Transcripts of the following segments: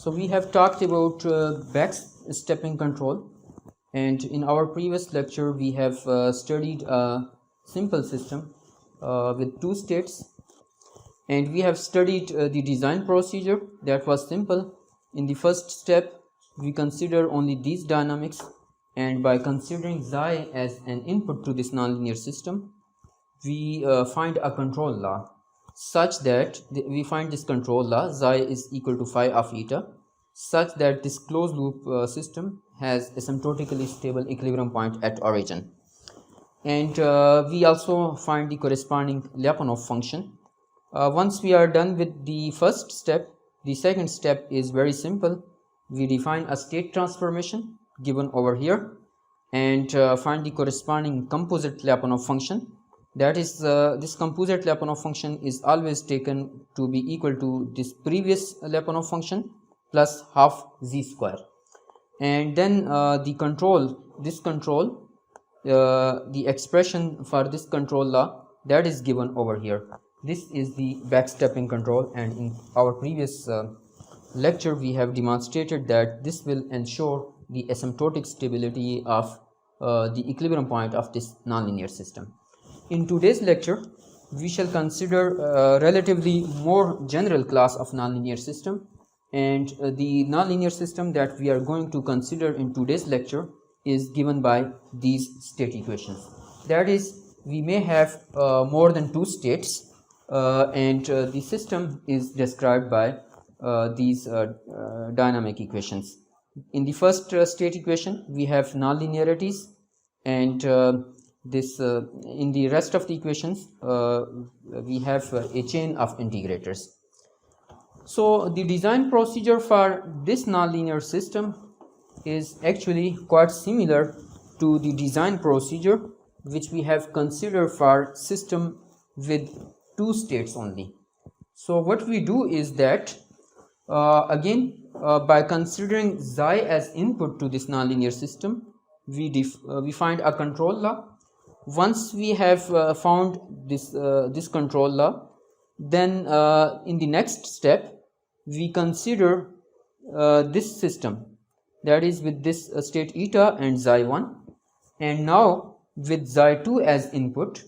So we have talked about backstepping control, and in our previous lecture we have studied a simple system with two states, and we have studied the design procedure that was simple. In the first step we consider only these dynamics, and by considering xi as an input to this nonlinear system, we find a control law such that we find this control law xi is equal to phi of eta, such that this closed loop system has asymptotically stable equilibrium point at origin. And we also find the corresponding Lyapunov function. Once we are done with the first step, the second step is very simple. We define a state transformation given over here and find the corresponding composite Lyapunov function. That is, this composite Lyapunov function is always taken to be equal to this previous Lyapunov function plus half z square. And then the expression for this control law, that is given over here. This is the backstepping control, and in our previous lecture we have demonstrated that this will ensure the asymptotic stability of the equilibrium point of this nonlinear system. In today's lecture, we shall consider a relatively more general class of nonlinear system, and the nonlinear system that we are going to consider in today's lecture is given by these state equations. That is, we may have more than two states, and the system is described by these dynamic equations. In the first state equation, we have nonlinearities, and in the rest of the equations we have a chain of integrators. So the design procedure for this nonlinear system is actually quite similar to the design procedure which we have considered for system with two states only. So what we do is that by considering xi as input to this nonlinear system, we find a control law. Once we have found this control law, then in the next step we consider this system, that is with this state eta and xi1, and now with xi2 as input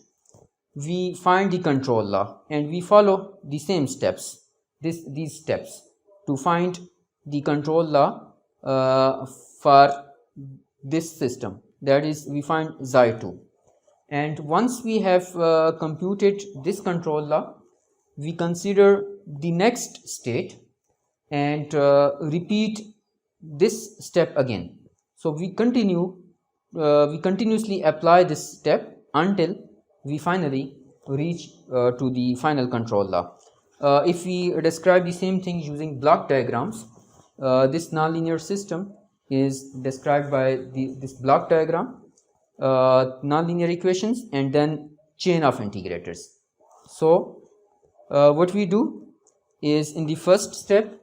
we find the control law, and we follow the same steps, these steps to find the control law for this system, that is we find xi2. And once we have computed this control law, we consider the next state and repeat this step again. So we continuously apply this step until we finally reach to the final control law. If we describe the same thing using block diagrams, this nonlinear system is described by this block diagram, nonlinear equations, and then chain of integrators. So what we do is, in the first step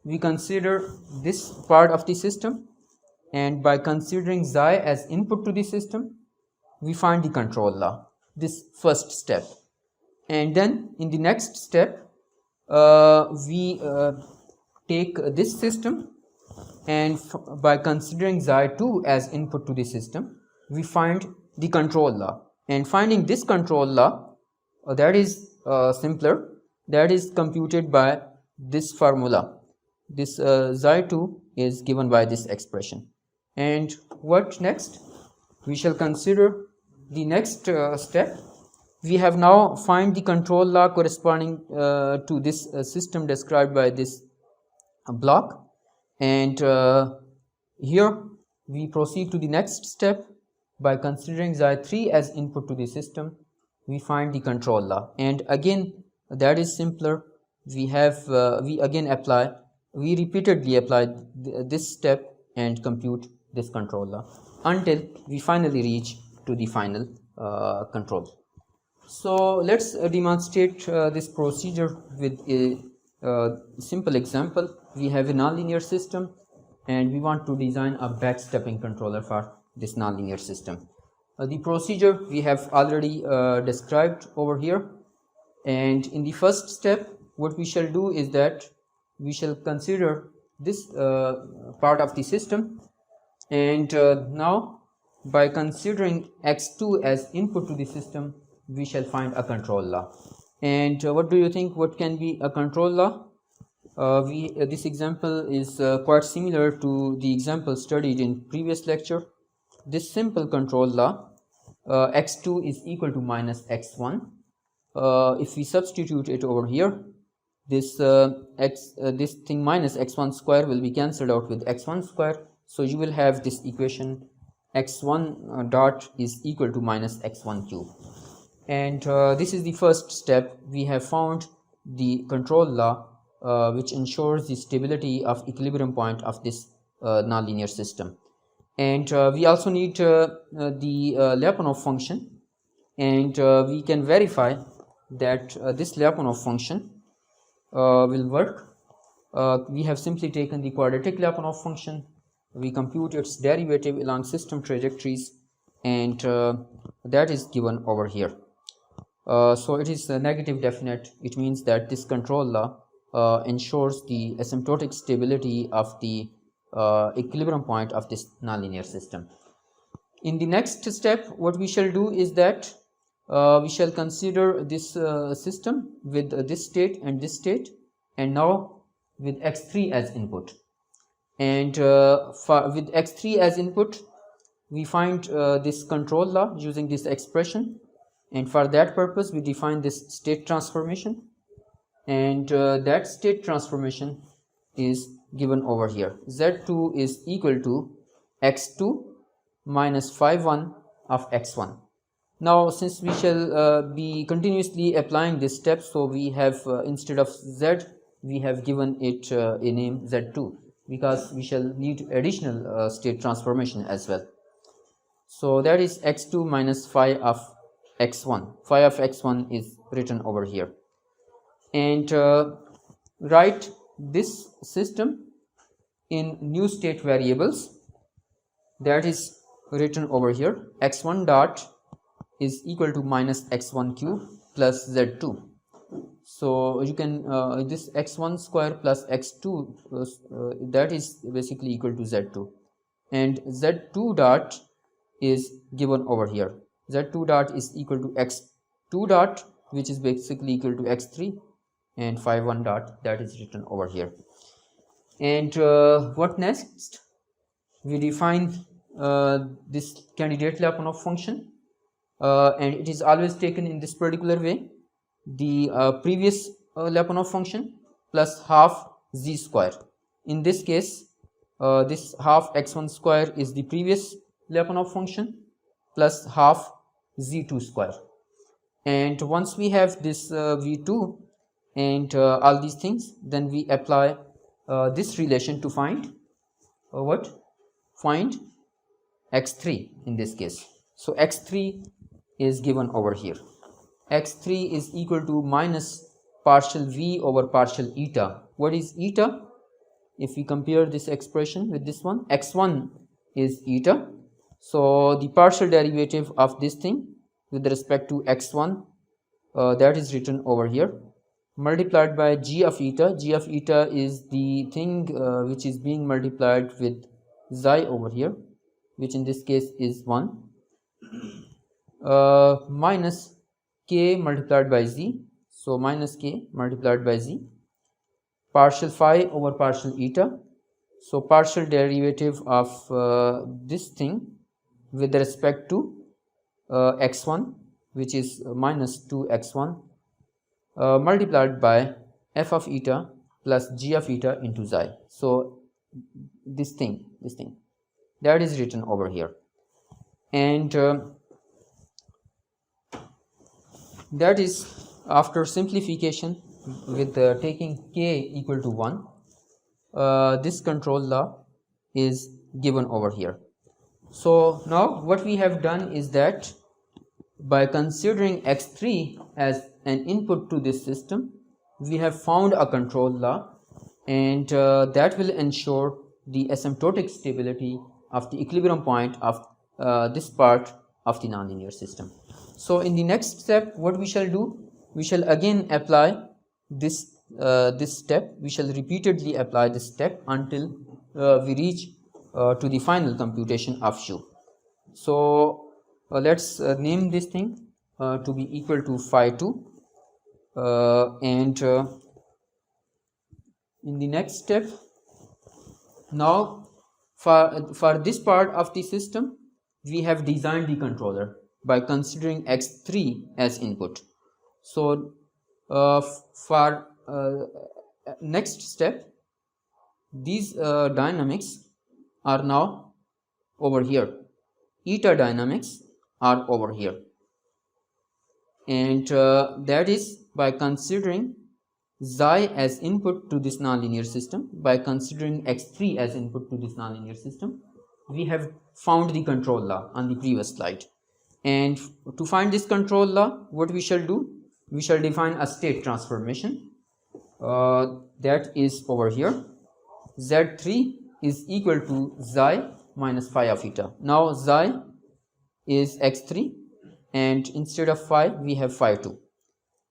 we consider this part of the system, and by considering xi as input to the system we find the control law, this first step. And then in the next step we take this system, and by considering xi2 as input to the system we find the control law, and finding this control law that is simpler, that is computed by this formula. This xi2 is given by this expression. And what next? We shall consider the next step. We have now find the control law corresponding to this system described by this block, and here we proceed to the next step. By considering xi3 as input to the system we find the control law, and again that is simpler. We repeatedly apply this step and compute this control law until we finally reach to the final control. So let's demonstrate this procedure with a simple example. We have a nonlinear system and we want to design a backstepping controller for this nonlinear system. The procedure we have already described over here, and in the first step what we shall do is that we shall consider this part of the system, and now by considering x2 as input to the system, we shall find a control law. And what do you think, what can be a control law? This example is quite similar to the example studied in previous lecture. This simple control law, x2 is equal to minus x1. If we substitute it over here, this this thing minus x1 square will be cancelled out with x1 square. So you will have this equation x1 dot is equal to minus x1 cube. And this is the first step. We have found the control law which ensures the stability of equilibrium point of this nonlinear system. And we also need the Lyapunov function, and we can verify that this Lyapunov function will work. We have simply taken the quadratic Lyapunov function, we compute its derivative along system trajectories, and that is given over here. So it is negative definite. It means that this control law ensures the asymptotic stability of the equilibrium point of this nonlinear system. In the next step, what we shall do is that we shall consider this system with this state and this state, and now with x3 as input. And with x3 as input, we find this control law using this expression, and for that purpose we define this state transformation, and that state transformation is given over here. Z2 is equal to x2 minus phi 1 of x1. Now since we shall be continuously applying this step, so we have instead of z, we have given it a name z2, because we shall need additional state transformation as well. So that is x2 minus phi of x1. Phi of x1 is written over here. And write this system in new state variables, that is written over here. x1 dot is equal to minus x1 cube plus z2. So you can this x1 square plus x2 that is basically equal to z2, and z2 dot is given over here. Z2 dot is equal to x2 dot, which is basically equal to x3, and phi 1 dot, that is written over here. And what next? We define this candidate Lyapunov function, and it is always taken in this particular way. The previous Lyapunov function plus half z square. In this case, this half x1 square is the previous Lyapunov function plus half z2 square. And once we have this v2 and all these things, then we apply this relation to find what? Find x3 in this case. So x3 is given over here. x3 is equal to minus partial v over partial eta. What is eta? If we compare this expression with this one, x1 is eta. So the partial derivative of this thing with respect to x1, that is written over here, multiplied by g of eta. G of eta is the thing which is being multiplied with xi over here, which in this case is 1, minus k multiplied by z. So minus k multiplied by z, partial phi over partial eta. So partial derivative of this thing with respect to x1, which is minus 2x1, multiplied by f of eta plus g of eta into xi. So this thing that is written over here, and that is after simplification with taking k equal to 1. This control law is given over here. So now what we have done is that by considering x3 as an input to this system, we have found a control law, and that will ensure the asymptotic stability of the equilibrium point of this part of the nonlinear system. So in the next step, what we shall do, we shall again apply this this step. We shall repeatedly apply this step until we reach to the final computation of u. So let's name this thing to be equal to phi 2, and in the next step, now for this part of the system, we have designed the controller by considering x3 as input. So for next step, these dynamics are now over here, eta dynamics are over here, and that is by considering xi as input to this nonlinear system. By considering x3 as input to this nonlinear system, we have found the control law on the previous slide. And to find this control law, what we shall do? We shall define a state transformation that is over here. Z3 is equal to xi minus phi of eta. Now xi is x3, and instead of phi we have phi 2.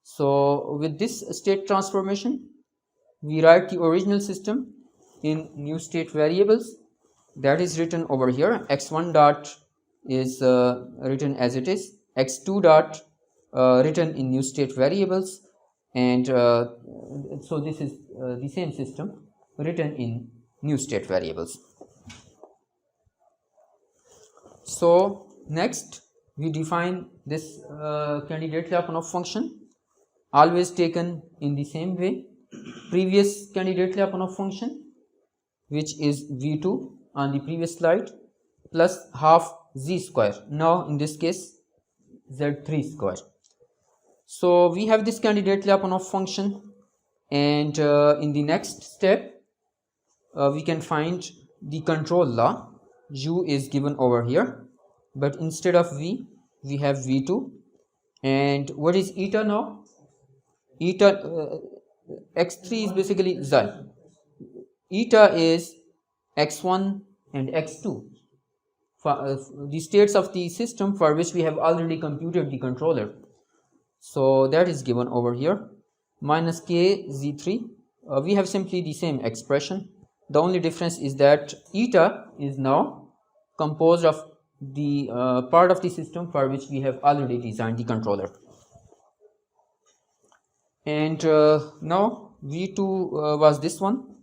So with this state transformation, we write the original system in new state variables. That is written over here. X1 dot is written as it is, x2 dot written in new state variables, and so this is the same system written in new state variables. So next we define this candidate Lyapunov function, always taken in the same way. Previous candidate Lyapunov function, which is v2 on the previous slide, plus half z square, now in this case z3 square. So we have this candidate Lyapunov function, and in the next step we can find the control law. U is given over here, but instead of v we have v2, and what is eta now? Eta x3 is basically xi, eta is x1 and x2, for the states of the system for which we have already computed the controller. So that is given over here, minus k z3. We have simply the same expression. The only difference is that eta is now composed of the part of the system for which we have already designed the controller. And now v2 was this one,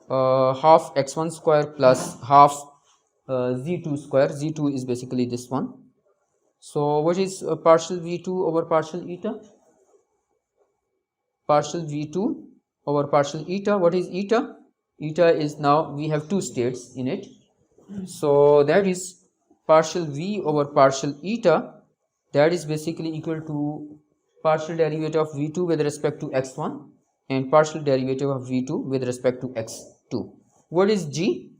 half x1 square plus half z2 square. Z2 is basically this one. So what is partial v2 over partial eta? Partial v2 over partial eta. What is eta? Eta is, now we have two states in it, so that is partial v over partial eta. That is basically equal to partial derivative of v2 with respect to x1 and partial derivative of v2 with respect to x2. What is g?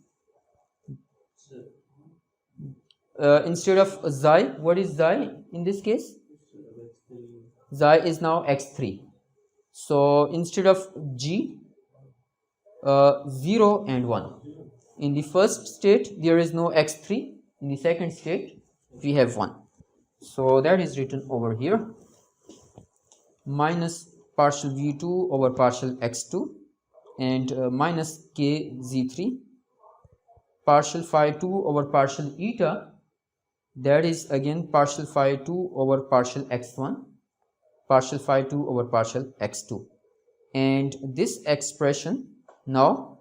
Instead of xi, what is xi in this case? Xi is now x3. So instead of g, 0 and 1. In the first state there is no x3, in the second state we have 1. So that is written over here, minus partial v2 over partial x2 and minus k z3, partial phi 2 over partial eta, that is again partial phi 2 over partial x1, partial phi 2 over partial x2, and this expression now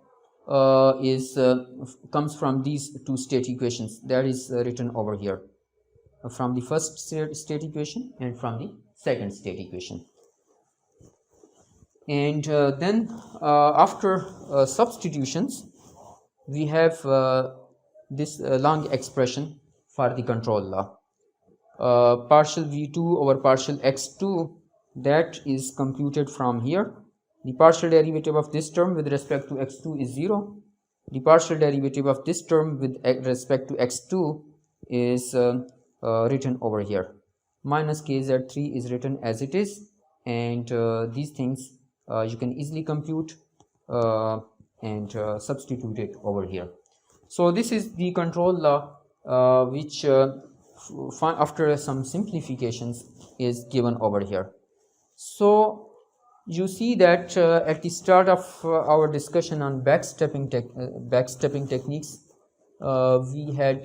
comes from these two state equations. That is written over here, from the first state equation and from the second state equation. And then after substitutions, we have this long expression for the control law. Partial v2 over partial x2, that is computed from here. The partial derivative of this term with respect to x2 is 0. The partial derivative of this term with respect to x2 is written over here. Minus kz3 is written as it is, and these things you can easily compute and substitute it over here. So this is the control law which after some simplifications is given over here. So You see that at the start of our discussion on backstepping techniques, we had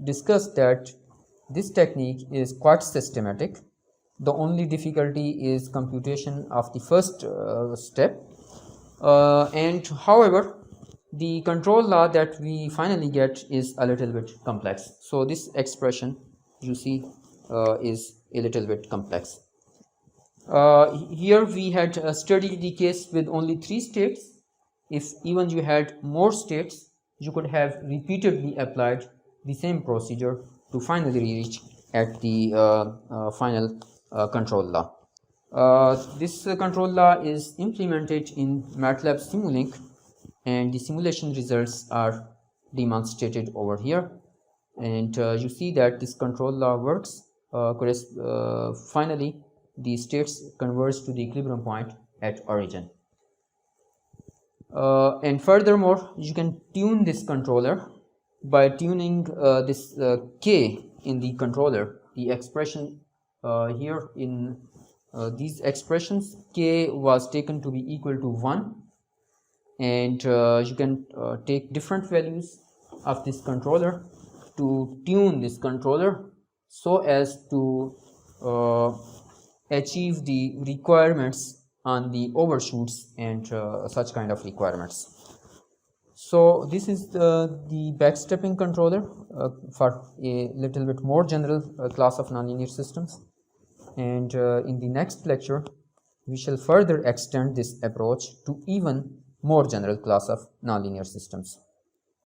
discussed that this technique is quite systematic. The only difficulty is computation of the first step, and however, the control law that we finally get is a little bit complex. So this expression you see is a little bit complex. Here we had studied the case with only 3 states. If even you had more states, you could have repeatedly applied the same procedure to finally reach at the final control law. This control law is implemented in MATLAB Simulink, and the simulation results are demonstrated over here. And you see that this control law works. Finally, the states converge to the equilibrium point at origin. And furthermore, you can tune this controller by tuning this k in the controller. The expression here in these expressions, k was taken to be equal to 1, and you can take different values of this controller to tune this controller so as to achieve the requirements on the overshoots and such kind of requirements. So this is the backstepping controller for a little bit more general class of nonlinear systems, and in the next lecture we shall further extend this approach to even more general class of nonlinear systems.